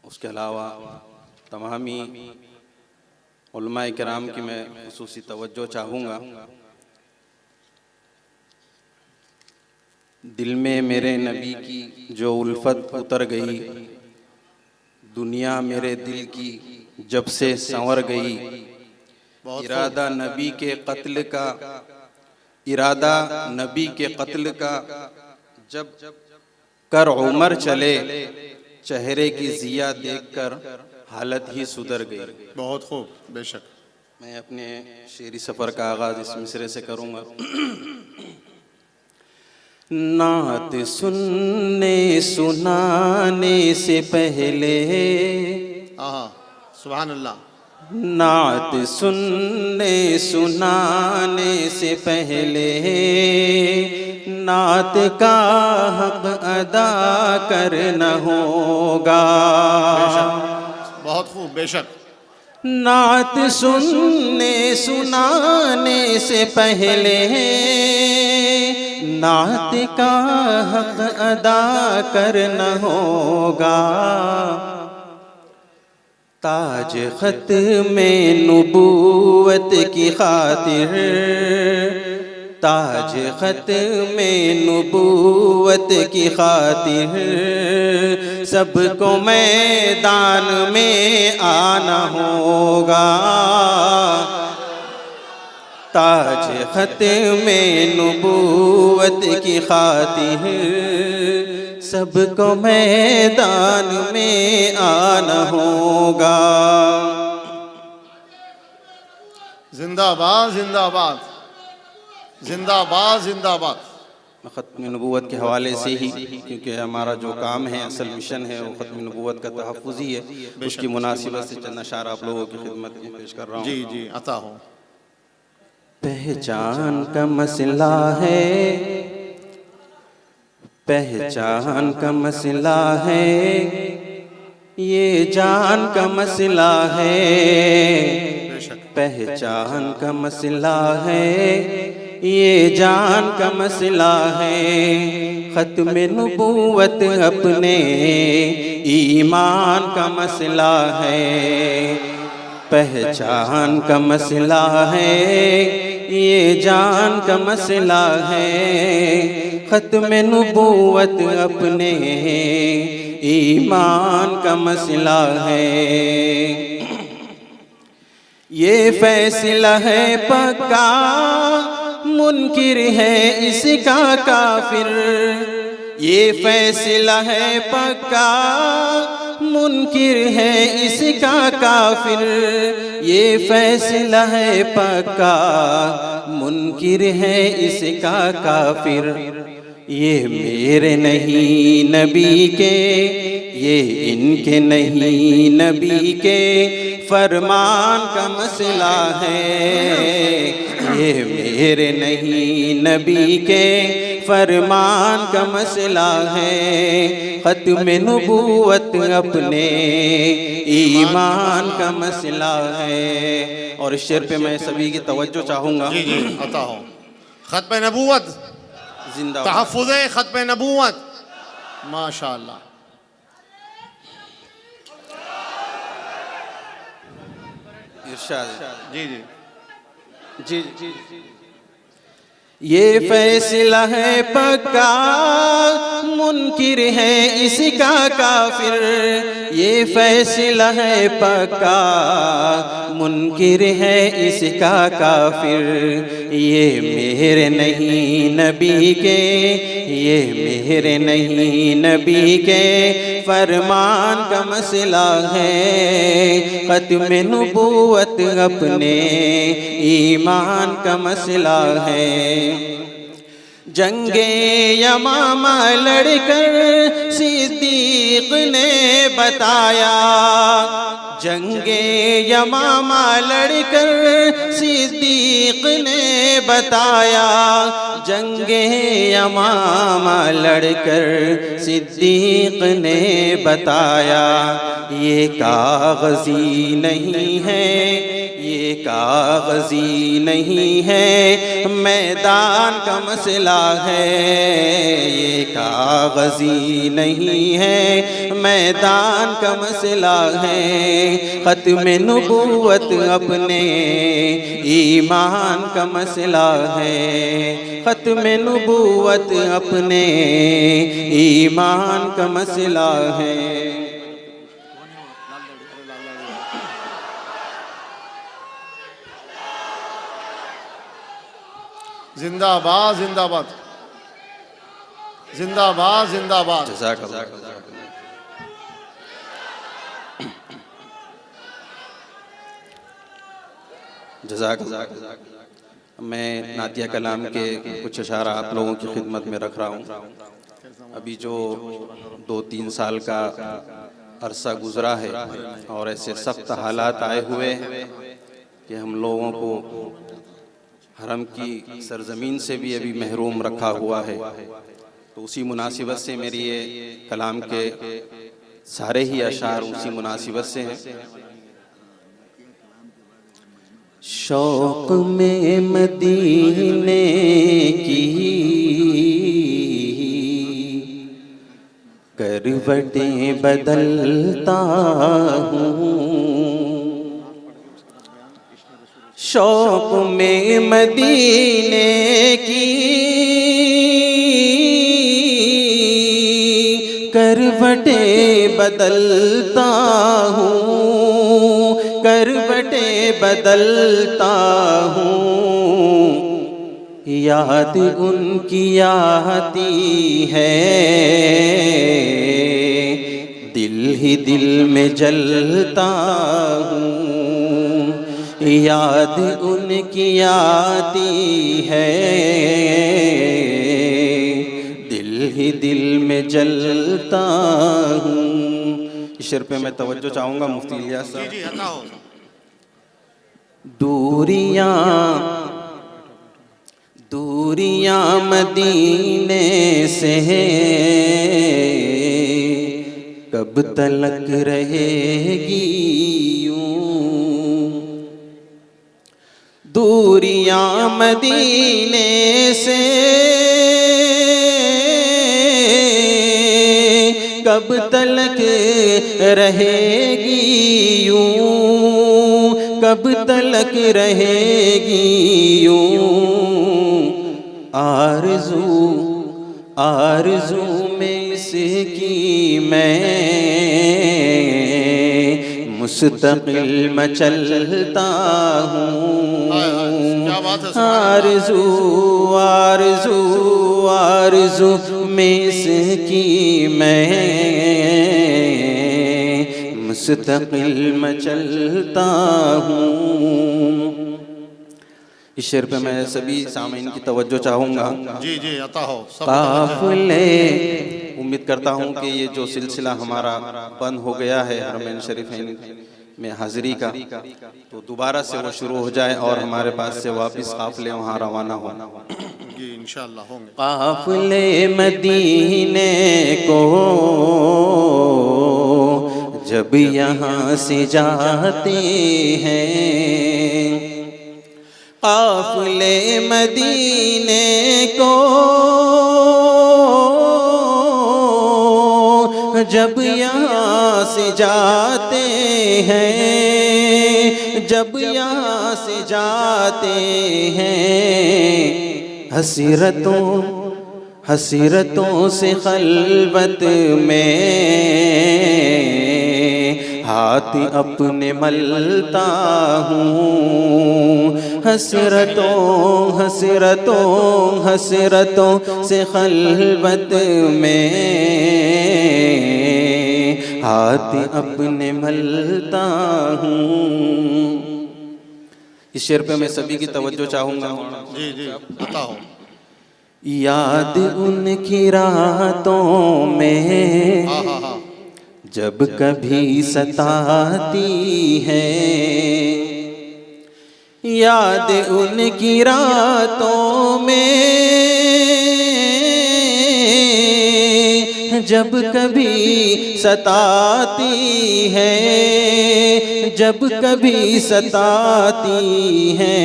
اس کے علاوہ تمامی علماء کرام کی میں خصوصی توجہ چاہوں گا۔ دل میں میرے نبی کی جو الفت اتر گئی، دنیا میرے دل کی جب سے سنور گئی، ارادہ نبی کے قتل کا جب کر عمر چلے، چہرے کی ضیا دیکھ کر حالت ہی سدھر گئی۔ بہت خوب، بے شک۔ میں اپنے شعری سفر کا آغاز اس مصرعے سے کروں گا۔ نعت سننے سنانے سے پہلے، سبحان اللہ۔ نعت سننے سنانے سے پہلے، نعت کا حق ادا کرنا ہوگا۔ بہت خوب، بے شک۔ نعت سننے سنانے سے پہلے، نعت کا حق ادا کرنا ہوگا۔ تاج ختم نبوت کی خاطر، تاج ختم نبوت کی خاطر، سب کو میدان میں آنا ہوگا۔ تاج ختم نبوت کی خاطر، سب کو میدان میں آنا ہوگا۔ زندہ آباد، زندہ آباد، زندہ آباد، زندہ آباد۔ ختم نبوت کے حوالے سے ہی، کیونکہ ہمارا جو کام ہے، اصل مشن ہے، وہ ختم نبوت کا تحفظ ہی ہے، اس کی مناسبت سے چند اشعار آپ لوگوں کی خدمت میں پیش کر رہا ہوں۔ جی جی، عطا ہو۔ پہچان کا مسئلہ ہے، پہچان کا مسئلہ ہے، یہ جان کا مسئلہ ہے۔ پہچان کا مسئلہ ہے، یہ جان کا مسئلہ ہے۔ ختم نبوت اپنے ایمان کا مسئلہ ہے۔ پہچان کا مسئلہ ہے، یہ جان کا مسئلہ ہے۔ ختم نبوت اپنے ایمان کا مسئلہ ہے۔ یہ فیصلہ ہے پکا، منکر ہے اس کا کافر۔ یہ فیصلہ ہے پکا، منکر ہے اس کا کافر۔ یہ فیصلہ ہے پکا، منکر ہے اس کا کافر۔ یہ میرے نہیں نبی کے، یہ ان کے نہیں نبی کے فرمان کا مسئلہ ہے۔ یہ میرے نہیں نبی کے فرمان کا مسئلہ ہے۔ ختم نبوت اپنے ایمان کا مسئلہ ہے۔ اور اس شعر پہ میں سبھی کی توجہ چاہوں گا۔ جی جی، عطا ہو۔ ختم نبوت، زندہ تحفظ ختم نبوت، ماشاءاللہ۔ ارشاد۔ جی جی جی جی۔ یہ فیصلہ ہے پکا، منکر ہے اس کا کافر۔ یہ فیصلہ ہے پکا، منکر ہے اس کا کافر۔ یہ میرے نہیں نبی کے، یہ میرے نہیں نبی کے فرمان کا مسئلہ ہے۔ ختم نبوت اپنے ایمان کا مسئلہ ہے۔ جنگ یمامہ لڑ کر صدیق نے بتایا، جنگ یمامہ لڑ کر صدیق نے بتایا، جنگ یمامہ لڑ کر صدیق نے بتایا۔ یہ کاغذی نہیں ہے، یہ کاغذی نہیں ہے میدان کا مسئلہ ہے، یہ کاغذی نہیں ہے میدان کا مسئلہ ہے، ختم نبوت اپنے ایمان کا مسئلہ ہے، ختم نبوت اپنے ایمان کا مسئلہ ہے۔ زندہ باد زندہ باد زندہ باد زندہ باد۔ جزاک اللہ۔ جزاک اللہ۔ میں نعتیہ کلام کے کچھ اشعار آپ لوگوں کی خدمت میں رکھ رہا ہوں۔ ابھی جو 2-3 سال کا عرصہ گزرا ہے اور ایسے سخت حالات آئے ہوئے کہ ہم لوگوں کو حرم کی سرزمین سے بھی ابھی محروم رکھا ہوا ہے، تو اسی مناسبت سے میری یہ کلام کے سارے ہی اشعار اسی مناسبت سے ہیں۔ شوق میں مدینے کی کروٹیں بدلتا ہوں، شوق میں مدینے کی کروٹیں بدلتا ہوں، کروٹیں بدلتا ہوں، یاد ان کی آتی ہے، دل ہی دل میں جلتا ہوں، یاد ان کی آتی ہے، دل ہی دل میں جلتا ہوں۔ اس شعر پہ میں توجہ چاہوں گا مفتی الیاس صاحب۔ جی عطا ہو۔ دوریاں مدینے سے کب تلک رہے گی یوں، دوریاں مدینے سے کب تلک رہے گی یوں، کب تلک رہے گی یوں، آرزو میں اس کی میں مستقل مچلتا ہوں، آرزو میں اس کی میں مستقل مچلتا ہوں۔ اس شعر پہ میں سبھی سامعین کی توجہ چاہوں گا۔ جی جی عطا ہو۔ قافلے، امید کرتا ہوں کہ یہ جو سلسلہ ہمارا بند ہو گیا ہے حرمین شریفین میں حاضری کا، تو دوبارہ سے وہ شروع ہو جائے اور ہمارے پاس سے واپس قافلے وہاں روانہ ہو۔ جی انشاءاللہ ہوں گے۔ قافلے مدینے کو جب یہاں سے جاتے ہیں، قافلے مدینے کو جب یہاں سے جاتے ہیں، جب یہاں سے جاتے ہیں، حسرتوں سے خلوت میں ہاتھ اپنے ملتا ہوں، حسرتوں سے خلوت میں ہاتھ اپنے ملتا ہوں۔ اس شعر پہ میں سبھی کی توجہ چاہوں گا۔ جی جی عطا ہو۔ یاد ان کی راتوں میں جب کبھی ستاتی ہے، یاد ان کی راتوں میں جب کبھی ستاتی ہے، جب کبھی ستاتی ہے،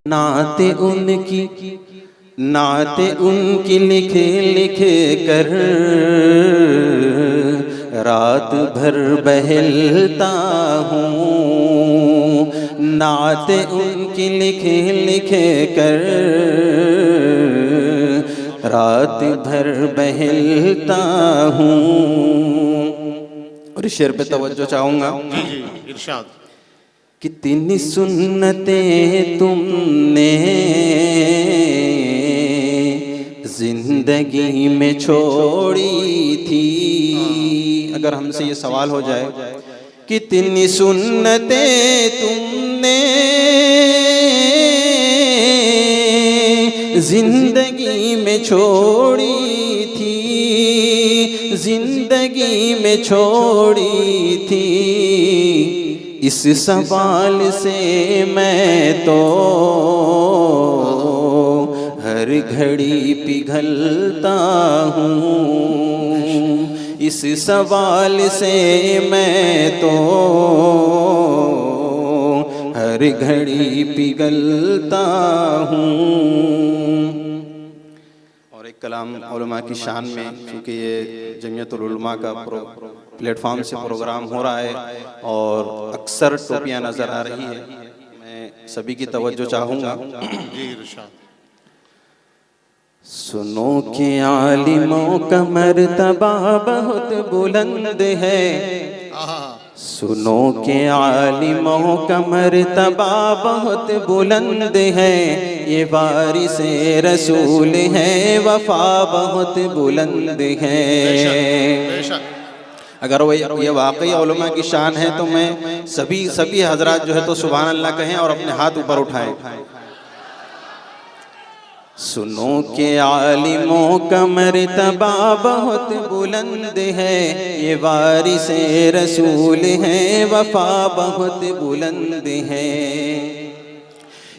نعت ان کی لکھ لکھ کر رات بھر بہلتا ہوں، نعت ان کی لکھ لکھ کر رات بھر بہلتا ہوں۔ اور اس شعر پہ توجہ چاہوں گا۔ جی جی ارشاد۔ کتنی سنتیں تم نے زندگی میں چھوڑی تھی، اگر ہم سے یہ سوال ہو جائے کتنی سنتیں تم نے زندگی میں چھوڑی تھی، زندگی میں چھوڑی تھی، اس سوال سے میں تو ہر گھڑی پگھلتا ہوں، اس سوال سے میں تو ہر گھڑی پگھلتا ہوں۔ اور ایک کلام علماء کی شان میں، چونکہ یہ جمعیت العلماء کا پلیٹ فارم سے پروگرام ہو رہا ہے اور اکثر ٹوپیاں نظر آ رہی ہے، میں سبھی کی توجہ چاہوں گا۔ جی ارشاد۔ سنو کہ عالموں کا مرتبہ بہت بلند ہے، سنو کہ عالموں کا مرتبہ بہت بلند ہے، یہ وارث رسول ہے، وفا بہت بلند ہے۔ اگر وہ یہ واقعی علماء کی شان ہے تو میں سبھی حضرات جو ہے تو سبحان اللہ کہیں اور اپنے ہاتھ اوپر اٹھائیں۔ سنو کہ عالموں کا مرتبہ بہت بلند ہے، یہ وارث رسول ہے، وفا بہت بلند ہے،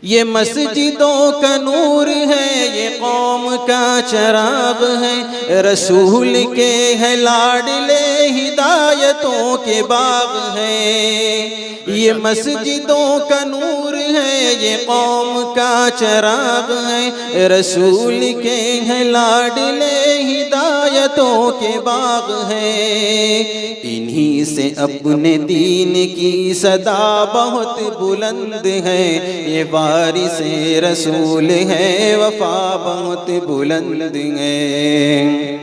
یہ مسجدوں کا نور ہے، یہ قوم کا چراغ ہے، رسول کے ہے لاڈلے، ہدایتوں کے باغ ہے، یہ مسجدوں کا نور ہے، یہ قوم کا چراغ ہے، رسول کے ہے لاڈلے، ہدایتوں کے باغ ہے، انہی سے اپنے دین کی صدا بہت بلند ہے، یہ وارث رسول ہے، وفا بہت بلند ہے۔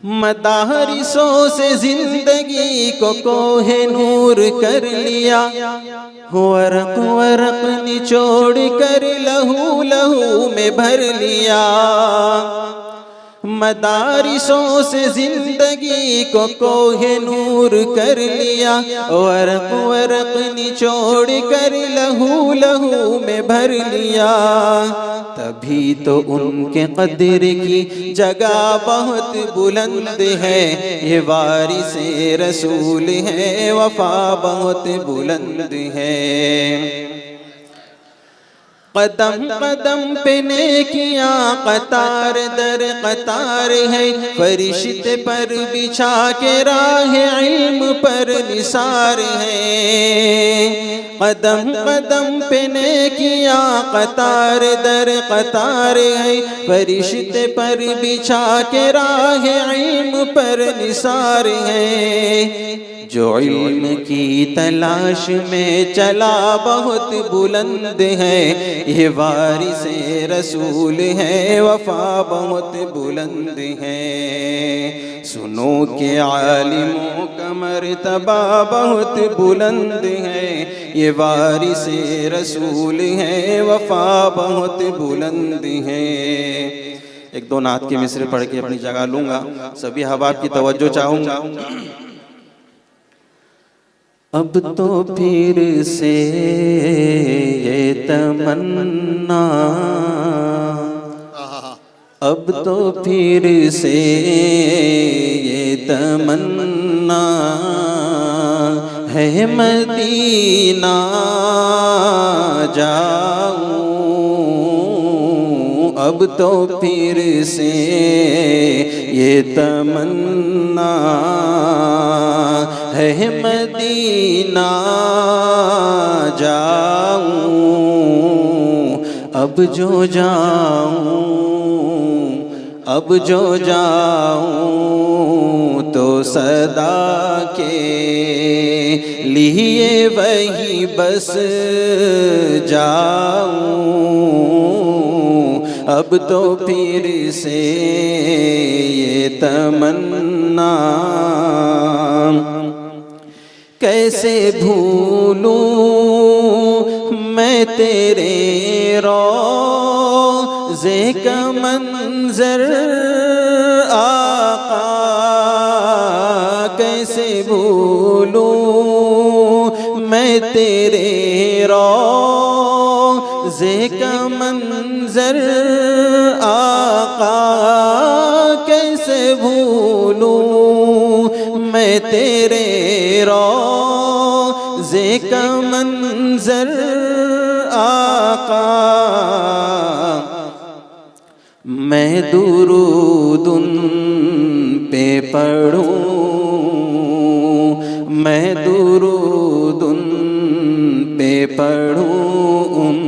مدارسوں سے زندگی کو کوہ نور کر لیا، ورق ورق نچوڑ کر لہو لہو میں بھر لیا، مدارسوں سے زندگی کو کوہ نور کر لیا، ورق ورق نچوڑ کر لہو لہو میں بھر لیا، تبھی تو ان کے قدر کی جگہ بہت بلند ہے، یہ وارث رسول ہے، وفا بہت بلند ہے، قدم قدم پہ نیکیاں قطار در قطار ہے، فرشتے پر بچھا کے راہ علم پر نثار ہے، قدم قدم پہ نیکیاں قطار در قطار ہے، فرشتے پر بچھا کے راہ علم پر نثار ہے، جو علم کی تلاش میں چلا بہت بلند ہے، یہ وارث رسول ہے، وفا بہت بلند ہے، سنو کہ عالموں کا مرتبہ بہت بلند ہے، یہ وارث رسول ہے، وفا بہت بلند ہے۔ ایک دو نعت کے مصرع پڑھ کے اپنی جگہ لوں گا، سبھی احباب کی توجہ چاہوں گا۔ اب تو پھر سے یہ تمنا، اب تو پھر سے یہ تمنا ہے، مدینہ جاؤں اب تو پھر سے یہ تمنا ہے مدینہ جاؤں، اب جو جاؤں، اب جو جاؤں تو صدا کے لیے وہی بس جاؤں، اب تو پھر سے یہ تمنا کیسے بھولوں میں تیرے روضے کا منظر آقا، کیسے بھولوں میں تیرے روضے کا منظر آقا، کیسے بھولوں میں تیرے روضے کا منظر آقا، میں درود ان پہ پڑھوں، میں درود ان پہ پڑھوں، ان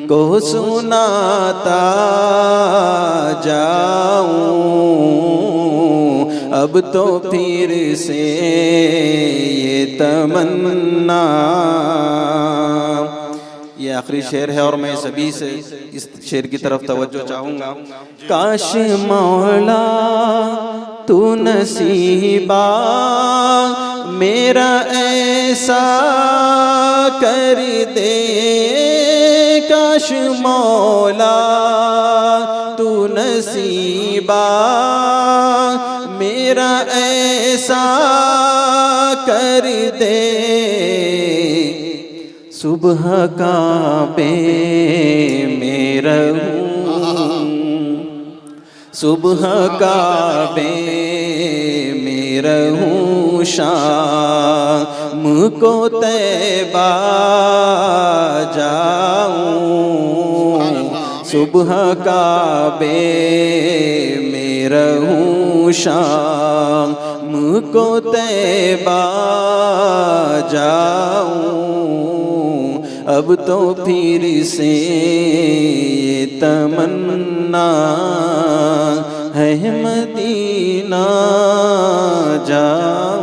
کو سناتا جاؤں، اب تو پھر سے یہ تمنا۔ یہ آخری شعر ہے اور میں سبھی سے اس شعر کی طرف توجہ چاہوں گا۔ کاش مولا تو نصیبہ میرا ایسا کر دے، کاش مولا تو نصیبہ میرا ایسا کر دے، صبح کعبے میں رہوں، صبح کعبے میں رہوں، شام کو طیبہ جاؤں، صبح کعبے میں رہوں، شام کو طیبہ جاؤں، اب تو پھر سے یہ تمنا ہے مدینہ جاؤں۔